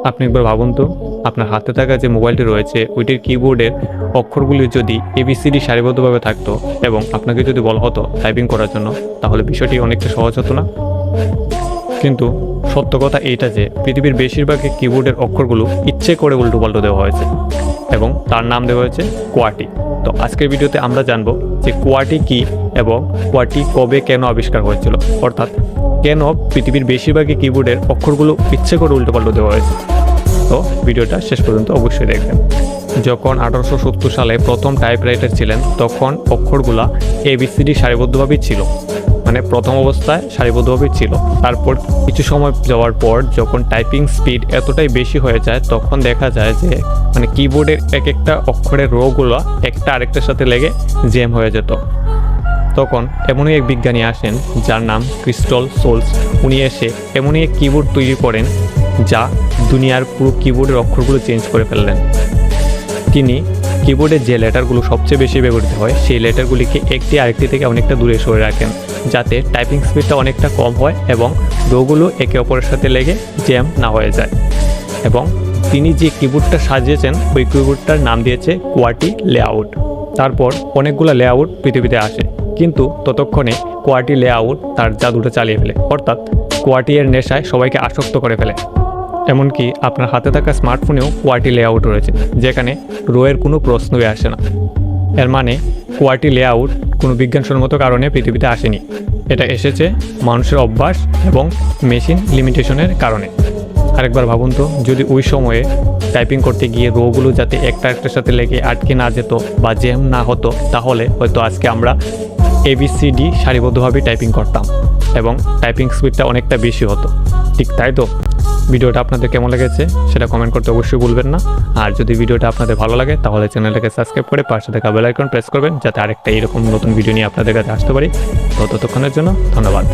আপনি একবার ভাবুন তো, আপনার হাতে থাকা যে মোবাইলটি রয়েছে ওইটির কিবোর্ডের অক্ষরগুলি যদি এবিসিডি সারিবদ্ধভাবে থাকতো এবং আপনাকে যদি বলা হতো টাইপিং করার জন্য, তাহলে বিষয়টি অনেকটা সহজ হতো না? কিন্তু সত্য কথা এইটা যে পৃথিবীর বেশিরভাগই কিবোর্ডের অক্ষরগুলো ইচ্ছে করে উল্টোপাল্টো দেওয়া হয়েছে এবং তার নাম দেওয়া হয়েছে কোয়াটি। তো আজকের ভিডিওতে আমরা জানবো যে কোয়াটি কী এবং কোয়াটি কবে কেন আবিষ্কার হয়েছিল, অর্থাৎ কেন পৃথিবীর বেশিরভাগই কিবোর্ডের অক্ষরগুলো ইচ্ছে করে উল্টোপাল্টো দেওয়া হয়েছে। তো ভিডিওটা শেষ পর্যন্ত অবশ্যই দেখবেন। যখন 1870 সালে প্রথম টাইপরাইটার ছিলেন তখন অক্ষরগুলা এবিসিডি সারিবদ্ধভাবেই ছিল, মানে প্রথম অবস্থায় সারিবদ্ধভাবেই ছিল। তারপর কিছু সময় যাওয়ার পর যখন টাইপিং স্পিড এতটাই বেশি হয়ে যায় তখন দেখা যায় যে মানে কিবোর্ডের এক একটা অক্ষরের রোগুলো একটা আরেকটার সাথে লেগে জ্যাম হয়ে যেত। তখন এমনই এক বিজ্ঞানী আসেন যার নাম ক্রিস্টল সোলস। উনি এসে এমনই এক কিবোর্ড তৈরি করেন যা দুনিয়ার পুরো কিবোর্ডের অক্ষরগুলো চেঞ্জ করে ফেললেন। তিনি কিবোর্ডের যে লেটারগুলো সবচেয়ে বেশি ব্যবহৃত হয় সেই লেটারগুলিকে একটি আরেকটি থেকে অনেকটা দূরে সরে রাখেন, যাতে টাইপিং স্পিডটা অনেকটা কম হয় এবং রোগুলো একে অপরের সাথে লেগে জ্যাম না হয়ে যায়। এবং তিনি যে কিবোর্ডটা সাজিয়েছেন ওই কিবোর্ডটার নাম দিয়েছে কোয়াটি লেআউট। তারপর অনেকগুলো লেআউট পৃথিবীতে আসে, কিন্তু ততক্ষণে কোয়াটি লেআউট তার জাদুটা চালিয়ে ফেলে, অর্থাৎ কোয়াটি এর নেশায় সবাইকে আসক্ত করে ফেলে। এমনকি আপনার হাতে থাকা স্মার্টফোনেও কোয়াটি লেআউট রয়েছে, যেখানে রোয়ের কোনো প্রশ্নই আসে না। এর মানে কোয়াটি লেআউট কোনো বিজ্ঞানসম্মত কারণে পৃথিবীতে আসেনি, এটা এসেছে মানুষের অভ্যাস এবং মেশিন লিমিটেশনের কারণে। আরেকবার ভাবুন তো, যদি ওই সময়ে টাইপিং করতে গিয়ে রোগুলো যাতে একটা একটার সাথে লেগে আটকে না যেত বা জ্যাম না হতো, তাহলে হয়তো আজকে আমরা এবিসিডি সারিবদ্ধভাবে টাইপিং করতাম এবং টাইপিং স্পিডটা অনেকটা বেশি হতো। ঠিক তাই তো? ভিডিওটা আপনাদের কেমন লেগেছে সেটা কমেন্ট করতে অবশ্যই ভুলবেন না। আর যদি ভিডিওটা আপনাদের ভালো লাগে তাহলে চ্যানেলটাকে সাবস্ক্রাইব করে পাশে থাকা বেল আইকন প্রেস করবেন, যাতে আরেকটা এরকম নতুন ভিডিও নিয়ে আপনাদের কাছে আসতে পারি। তো ততক্ষণের জন্য ধন্যবাদ।